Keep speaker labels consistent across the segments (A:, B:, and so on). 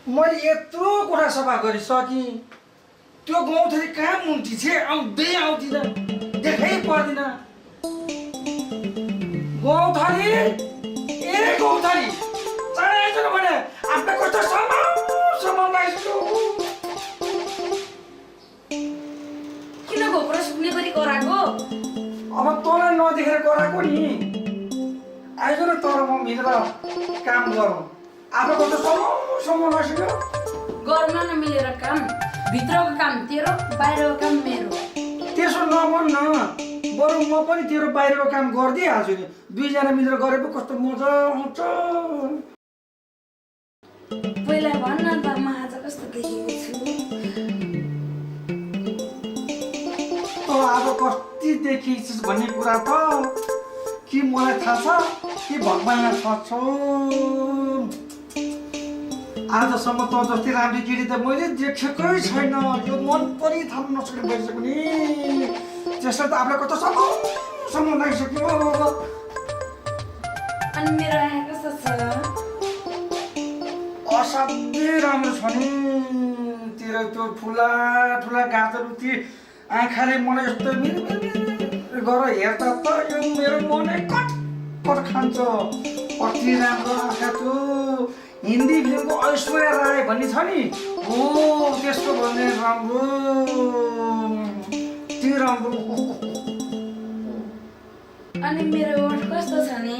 A: मैले यत्रो कुरा सफा गरिसकेँ त्यो गौँथली कहाँ मुन्टी छे आउँदै आउँदिन देखै पर्दिन गौँथली ए गौँथली चाँडै भने आफ्नो कस्तो सम्मान लाग्छु
B: किन घोक्रो सुक्ने गरी कराएको
A: अब तँलाई नदेखेर कराएको नि आइज न तर म भित्र काम गरौँ आफ्नो कस्तो सम्मान लाग्छ
B: गर्न न मिलेर काम भित्रको काम तेरो बाहिरको काम मेरो
A: त्यसो नभन् न बरु म पनि तेरो बाहिरको काम गरिदिइहाल्छु नि दुईजना मिलेर गरे पो कस्तो मजा आउँछ
B: पहिला भन्न त म आज कस्तो देखेको छु
A: त अब कति देखिस् भन्ने कुरा त कि मलाई थाहा छ कि भगवानलाई थाहा छ आजसम्म त जस्तै राम्रो केटी त मैले देखेकै छैन यो मन पनि थाहा नसक्ने भइसक्यो नि त्यसलाई त आफूलाई कस्तो सम्म लागिसक्यो
B: अनि मेरो आँखा कस्तो छ
A: असाध्यै राम्रो छ नि तेरो त्यो ठुला ठुला गाजर ती आँखाले मलाई यस्तो मिर गर हेर्दा त यो मेरो मनै कट खान्छ कति राम्रो आँखा त्यो हिन्दी फिल्मको ऐश्वर्या राय भन्ने छ नि हो त्यसको भन्ने राम्रो त्यो राम्रो
B: अनि मेरो ओठ कस्तो छ नि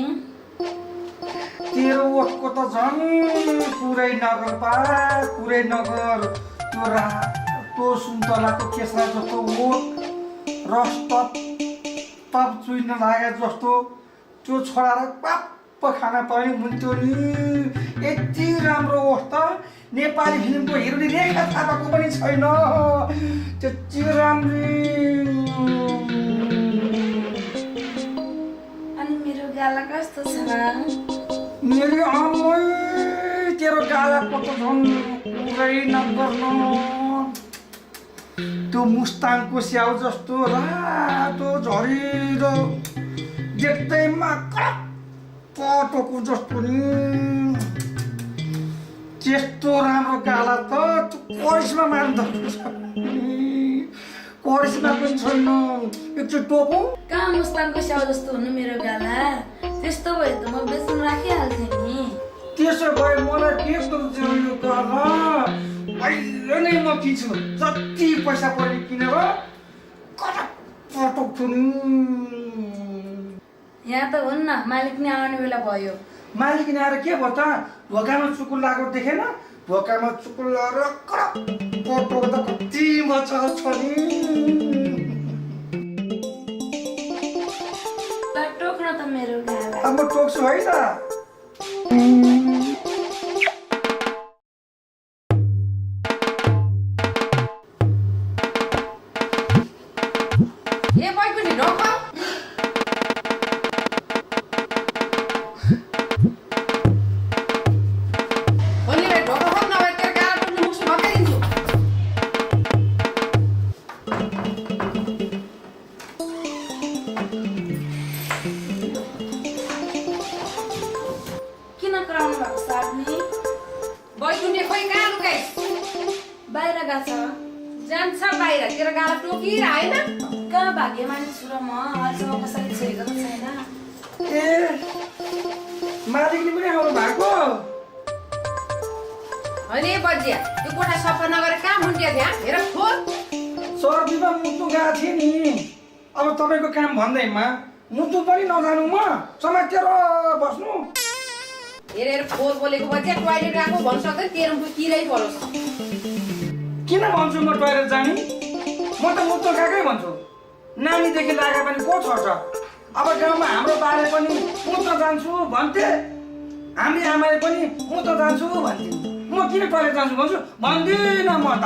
A: तेरो ओठको त झन् पुरै नगर पुरै नगर त्यो सुन्तलाको केसरा जस्तो ओठ रस तप चुइन लागे जस्तो त्यो छोडाएर पाप्प खान पनि हुन्थ्यो नि यति राम्रो ओठ त नेपाली फिल्मको हिरोनी रेखा थापाको पनि छैन त्यति राम्रो
B: अनि मेरो गाला कस्तो छ
A: मेरो आमै तेरो गालाको त झन् पुरै नगर्नु त्यो मुस्ताङको स्याउ जस्तो रातो झरिलो देख्दैमा पटोको जस्तो नि त्यस्तो राम्रो गाला त करिस्मा मार्नु करिस्मा पनि छैन एकचोटि टोपो
B: कहाँ मुस्ताङको स्याउ जस्तो हुनु मेरो गाला त्यस्तो भए त म बेच्न राखिहाल्थेँ नि
A: त्यसो भए मलाई के गर्छ यो गाला अहिले नै म किन्छु जति पैसा पर्ने किनेर पटोक्छु नि
B: यहाँ त हुन्न मालिक नै आउने बेला भयो
A: मालिक नै आएर के भयो त ढोकामा चुकुल लागेको देखेन ढोकामा चुकुल लगाएर पटोक्दा कति मजा छ नि
B: टोक्न त मेरो गाला
A: अब म टोक्छु है त
B: ए बैकुनी ढोक किन कराउनु भएको साथी बैकुनी खोइ कहाँ लुकाइस् बाहिर गएको छ जान्छ बाहिर तेरो गाला टोकिएर होइन कहाँ भाग्य मानिस छु र म अहिलेसम्म कसैले छोएको त छैन
A: ए मालिकले पनि आउनु भएको
C: होइन बजिया त्यो कोठा सफा नगरेर कहाँ मुन्टिया थिए हेर खोल
A: सर्दीमा मुटु गएको थिएँ नि। अब तपाईँको काम भन्दैमा मुटु पनि नजानु म समातेर बस्नु।
B: हेरेर फोहोर बोलेको बच्चा टोयलेट गएको भन्न सक्दैन, तेरो मुटु किरै परोस्।
A: किन भन्छु म टोयलेट जाने? म त मुटु गएकै भन्छु। नानीदेखि लागे पनि को छोड्छ? अब गाउँमा हाम्रो बाले पनि मुटु जान्छु भन्थे, हामी आमाले पनि मुटु जान्छु भन्थे। म किन टोयलेट जान्छु भन्छु? भन्दिनँ म त।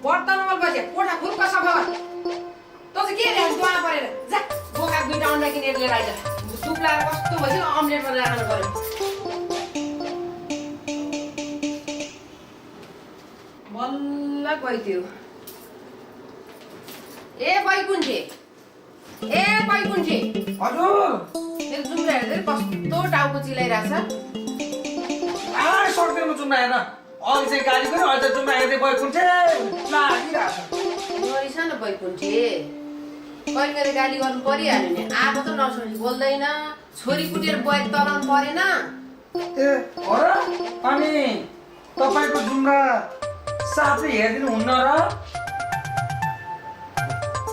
B: बर्तन नम्बर बजे कोठा खुर्क सफा गर। तँ चाहिँ के रे दुवा परेर जा बोका दुईटा अन्डा किनेर लिएर आइज। सुप लाएर कस्तो भइसक्यो, अम्लेट बनाएर खानु पर्यो। बल्ल गइदियो। ए बैकुण्ठे, ए बैकुण्ठे,
A: हजुर।
B: मेरो जुम्रा हेर्दै कस्तो टाउको चिलाइरहेछ।
A: सक्दैन म जुम्रा हेर्न। अघि चाहिँ गाली गऱ्यो, अहिले त जुम्रा हेर्दै बैकुण्ठे लागिरहेछ।
B: गरिस न बैकुण्ठे, कहिले कहिले गाली गर्नु परिहाल्यो नि। आएको त नसोची बोल्दैन, छोरी कुटेर बैक तलाउनु परेन।
A: ए हो र? अनि तपाईँको जुम्रा साथै हेरिदिनु हुन्न र?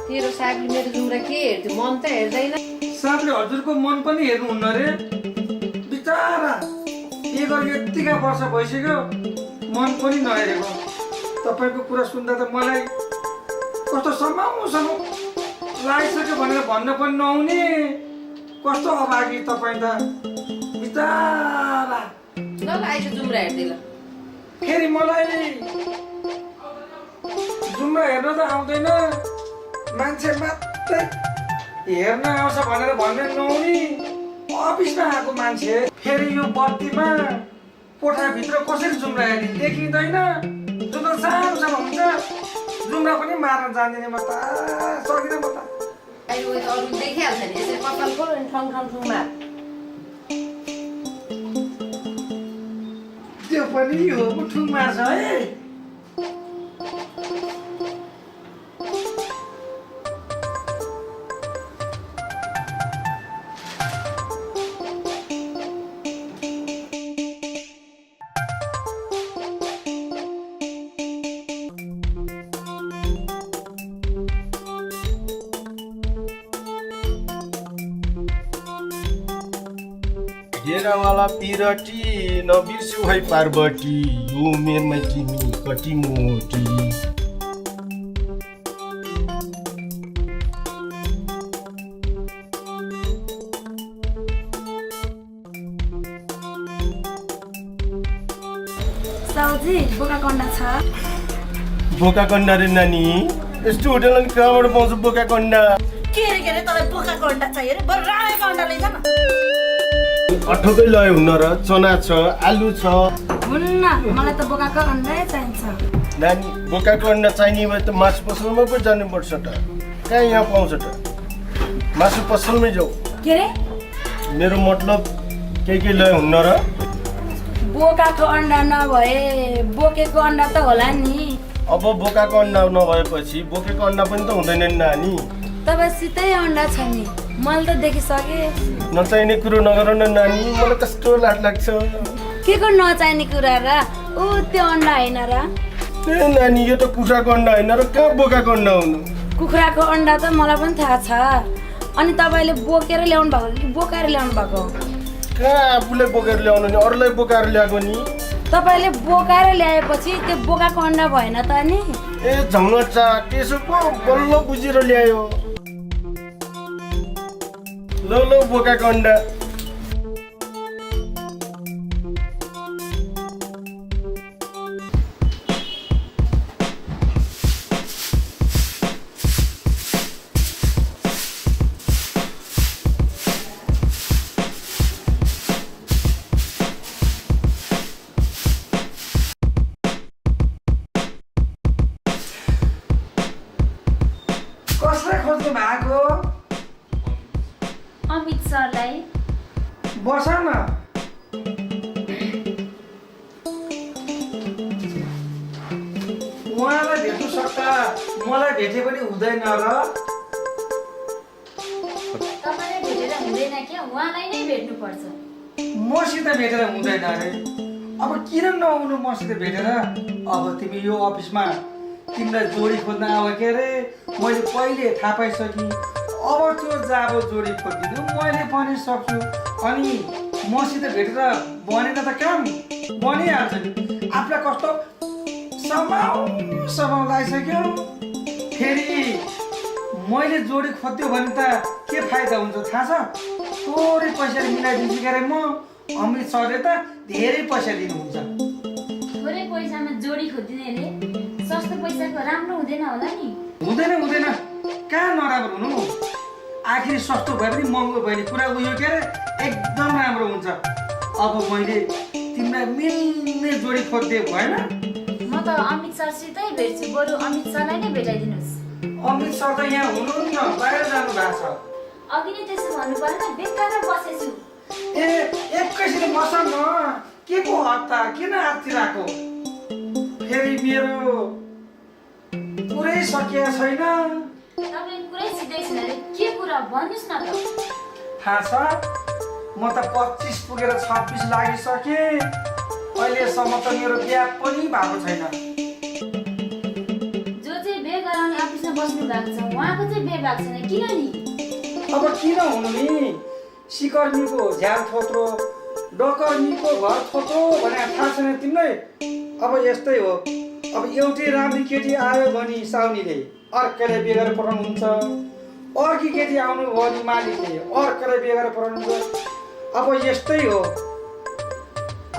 B: तेरो साथले मेरो जुम्रा के हेर्थ्यो? मन त हेर्दैन।
A: साथले हजुरको मन पनि हेर्नुहुन्न रे? बिचारा के गर्यो, यत्तिका वर्ष भइसक्यो मन पनि नहेरेको। तपाईँको कुरा सुन्दा त मलाई कस्तो समाउ लागिसक्यो भनेर भन्न पनि नहुने। कस्तो अभागी तपाईँ त, बिचारा।
B: ल अहिले जुम्रा हेर्दै ल।
A: फेरि मलाई जुम्रा हेर्न त आउँदैन, मान्छे मात्रै हेर्न आउँछ भनेर भन्ने नहुने। अफिसमा आएको मान्छे फेरि यो बत्तीमा कोठाभित्र कसरी जुम्रा हेर्ने देखिँदैन। जुम्रा सानो सानो हुन्छ, जुम्रा पनि मार्न जान्दिनँ म त, सकिनँ म त।
B: अहिले उयो त अरू देखिहाल्छ नि, यसरी कपाल खोल अनि ठङ ठङ ठुङ मार।
A: त्यो पनि हो ठुङ मार्छ है।
C: डेरावाला पिरटी नबिर्सु है पार्वती, यो उमेरमा तिमी कति मोटी।
D: साउजी बोका कन्डा छ?
C: बोका कन्डा रे नानी, यस्तो होटलमा कहाँबाट पाउँछ बोका कन्डा?
D: के रे तँलाई बोका कन्डा चाहियो रे? बरु रामेको अन्डा लैजा न।
C: अठोकै लय हुन्न र, चना छ, आलु छ।
D: हुन्न, मलाई त बोकाको अन्डै चाहिन्छ।
C: नानी बोकाको अन्डा चाहिने भए त मासु पसलमा पो जानुपर्छ त। कहाँ यहाँ पाउँछ त? मासु पसलमै जाऊ।
D: के रे?
C: मेरो मतलब के लय हुन्न र?
D: बोकाको अन्डा नभए बोकेको अन्डा त होला नि।
C: अब बोकाको अन्डा नभएपछि बोकेको अन्डा पनि त हुँदैन नि नानी।
D: तपाईँसितै अन्डा छ नि, मैले त देखिसकेँ।
C: नचाहिने कुरो नगर न नानी, मलाई कस्तो लाज लाग्छ।
D: के को नचाहिने कुरा र? ऊ त्यो अन्डा होइन र?
C: ए नानी, यो त कुखुराको अन्डा होइन र, कहाँ बोकाको अन्डा हुनु?
D: कुखुराको अन्डा त मलाई पनि थाहा छ। अनि तपाईँले बोकेर ल्याउनु भएको कि बोकाएर ल्याउनु भएको?
C: कहाँ आफूले बोकेर ल्याउनु नि, अरूलाई बोकाएर ल्याएको नि।
D: तपाईँले बोकाएर ल्याएपछि त्यो बोकाको अन्डा भएन त नि?
C: ए झङ्गचा, त्यसो पो बल्ल बुझेर ल्यायो। ल बोकाको अन्डा।
A: कसलाई खोज्नु भएको?
D: अमित सरलाई।
A: बस न। उहाँलाई भेट्नु सक्दा मलाई भेटे पनि हुँदैन र?
D: तपाईँले भेटेर हुँदैन क्या, उहाँलाई नै भेट्नुपर्छ।
A: मसित भेटेर हुँदैन अरे। अब किन नआउनु मसित भेटेर? अब तिमी यो अफिसमा तिमीलाई जोडी खोज्न आयो के अरे मैले पहिले थाहा पाइसकेँ अब त्यो जाब जोडी खोजिदिनु मैले पनि सक्छु अनि मसित भेटेर बनेन त काम बनिहाल्छ नि आफूलाई कस्तो समाउ लागिसक्यो फेरि मैले जोडी खोज्यो भने त के फाइदा हुन्छ थाहा छ थोरै पैसा मिलाइदिन्छु के अरे म अमित सरले त धेरै पैसा दिनुहुन्छ
D: थोरै पैसामा जोडी खोजिदिनेले सस्तो पैसाको राम्रो हुँदैन होला नि
A: हुँदैन कहाँ नराम्रो हुनु आखिर सस्तो भए पनि महँगो भयो नि कुरा उयो के अरे एकदम राम्रो हुन्छ अब मैले तिमीलाई मिल्ने जोडी खोज्दै भएन
D: म त अमित सरसितै भेट्छु बरु अमित सरलाई नै भेटाइदिनुहोस्
A: अमित सर त यहाँ हुनुहुन्न बाहिर जानु भएको छ
D: अघि नै त्यसो भन्नु परेन बेकार बसेछु
A: ए एकैछिन बस न के को हत्ता किन आत्तिरहेको फेरि मेरो पुरै सकिएको छैन
D: तपाईँ कुरै सिधै छैन अरे के कुरा भन्नुहोस् न त
A: थाहा छ म त 25 पुगेर 26 लागिसकेँ अहिलेसम्म त मेरो बिहा पनि भएको छैन
D: जो चाहिँ बिहे गराउने अफिसमा बस्नु भएको छ उहाँको चाहिँ बिहे भएको छैन किन नि
A: अब किन हुनु नि सिकर्मीको झ्याल थोत्रो डकर्मीको घर थोत्रो भने थाहा छैन तिमीलाई अब यस्तै हो अब एउटै राम्री केटी आयो भने साउनीले अर्कैलाई बिहे गरेर पठाउनुहुन्छ अर्की केटी आउनु भयो भने मालिकले अर्कैलाई बिहे गरेर पठाउनुहुन्छ अब यस्तै हो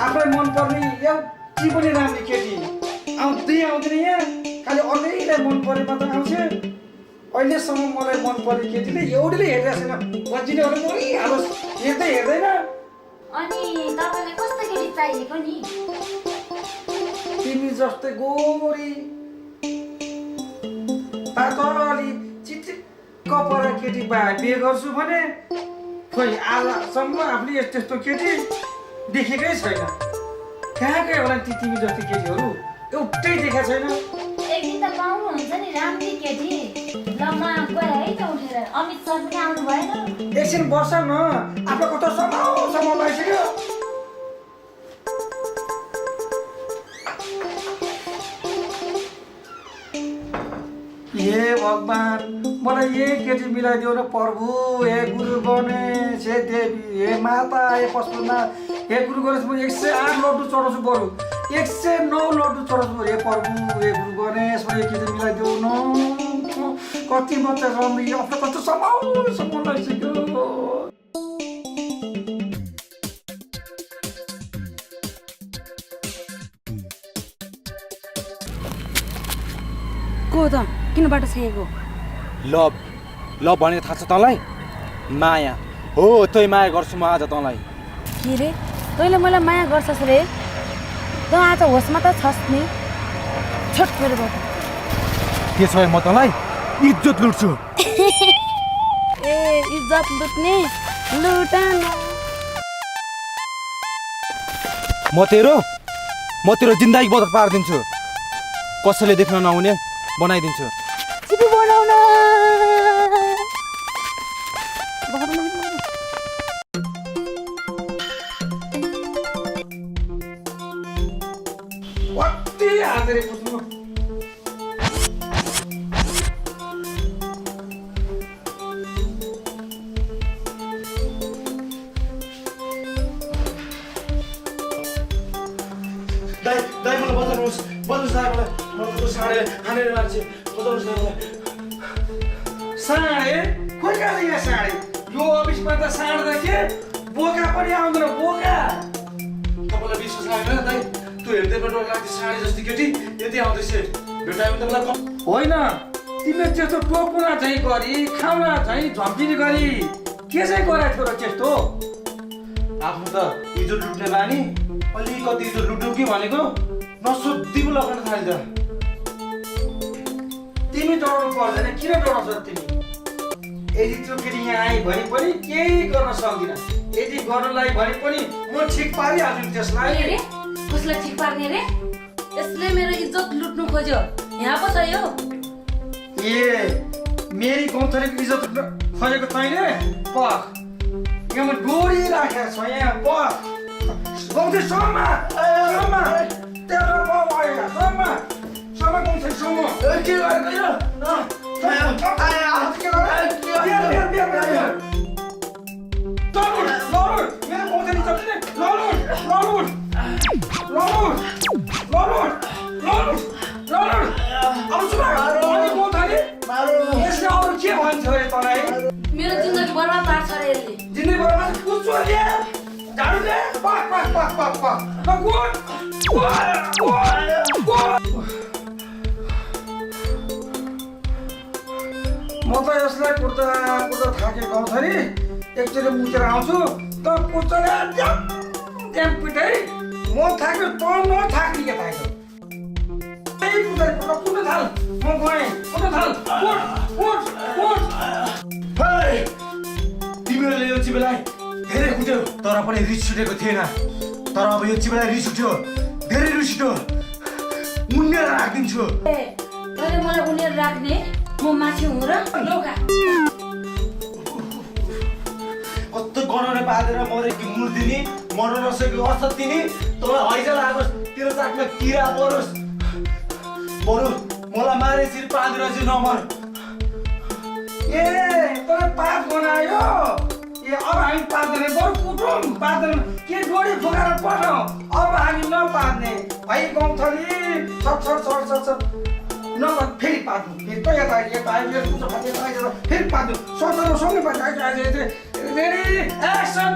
A: आफूलाई मनपर्ने एउटी पनि राम्री केटी आउँदैन यहाँ खालि अर्कैलाई मन परे मात्र आउँछ अहिलेसम्म मलाई मन पर्ने केटीले एउटैले हेरिरहेको छैन बजिने हालोस् हेर्दैन
D: अनि तपाईँलाई कस्तो केटी चाहिएको नि
A: तिमी जस्तै गोरी पातली चिटिक्क परेर केटी बिहे गर्छु भने खोइ आजसम्म आफूले यस्तो केटी देखेकै छैन कहाँकै होला तिमी जस्तै केटीहरू एउटै देखेको छैन
D: एक दिन त पाउनुहुन्छ नि राम्री केटी ल म गएँ है त उठेर अमित सर पनि आउनु भएन
A: एकछिन बस न आफ्नो कस्तो समाउ लागिसक्यो हे भगवान मलाई यही केटी मिलाइदियो न प्रभु हे गुरु गणेश हे देवी हे माता हे पशुपतिनाथ हे गुरु गणेश म 108 लड्डु चढाउँछु बरु 109 लड्डु चढाउँछु बरु हे प्रभु हे गुरु गणेश मलाई केटी मिलाइदियो न कति मात्रै राम्रो आफ्नो कस्तो समाउ लागिसक्यो
D: को त किन बाटो छेको
E: लभ भनेको थाहा छ तँलाई माया हो तै माया गर्छु म आज तँलाई
D: के रे तैँले मलाई माया गर्छस् रे त आज होसमा त छस् नि छोट मेरो बाटो
E: त्यसो भए म तँलाई इज्जत लुट्छु
D: ए इज्जत लुट्ने लुटान
E: म तेरो जिन्दगी बदल पारिदिन्छु कसैले देख्न नहुने बनाइदिन्छु
D: चिपी बनाउन
A: कति हाजेर पुग्नु
C: दाइ मलाई बजाउनुहोस् दाइ मलाई साँडे हानेर मान्छे बजाउनुहोस् दाइ मलाई
A: साँडे खोइ कहाँ यहाँ साँडे यो अफिसमा त साँड त के बोका पनि आउँदैन बोका
C: तपाईँलाई विश्वास लागेन दाइ त्यो हेर्दै डर लाग्थ्यो साँडे जस्तै केटी यदि आउँदैछ भेटायो भने तपाईँलाई
A: होइन तिमीले त्यस्तो टोकुना चाहिँ गरी खाउना चाहिँ झम्किने गरी के चाहिँ गराएको थियो र त्यस्तो
C: आफ्नो त इज्जत लुट्ने बानी अलिकति इज्जत लुट्यो कि भनेको नसोधी पो लगाउन थाल्छ
A: तिमी डराउनु पर्दैन किन डराउँछ तिमी यदि त्यो केटी यहाँ आए भने पनि केही गर्न सक्दिन यदि गर्नलाई भने पनि म ठिक पारिहाल्छु नि त्यसलाई
B: रे कसलाई ठिक पार्ने रे यसले मेरो इज्जत लुट्नु खोज्यो यहाँ पो छ यो
A: ए मेरी गौथरीको इज्जत खोजेको छैन पख यहाँ डोरी राखेको छ यहाँ पख गौथी सम्मा तेरो बाउ आएगा सम्मा गउँछैसम्म के गरेको यो के भन्छ अरे तँलाई
D: मेरो जिन्दगी बर्बाद पार्छ रे यसले
A: जिन्दगी बर्बाद कुचो ले झाडु ले पाक पाक पाक पाक पाक म त यसलाई कुर्ता थाकेको आउँछ नि एकचोटि मुचेर आउँछु त कुचोले ड्याम पिटाइ म थाक्यो त नथाक्ने के थाक्यो कुट्न थाल म गएँ कुट्न थाल
E: तिमीहरूले यो चिबेलाई धेरै कुट्यो तर पनि रिस उठेको थिएन तर अब यो चिबेलाई रिस उठ्यो धेरै रिस उठ्यो मुन्नेर राखिदिन्छु
D: तैँले मलाई उनीहरू राख्ने म माथि हुँ र लौका
E: कस्तो गनाउने बाँधेर मरेकी मुर्दिनी मर्न नसकेको असत्तिनी तँलाई हैजा लागोस् तेरो चाटमा किरा परोस् बरु मलाई मारे सिर पाँदेर चाहिँ नमर
A: ए तँलाई पात बनायो ए अब हामी पात्दैन बरु कुटौँ पात्दैन के डोरी फुकाएर पठाउँ अब हामी नपात्ने भाइ गौँथली सट नभए फेरि पात्नु फेरि त यता आयो फेरि पात्नु सँगै पात्नु रेडी एक्सन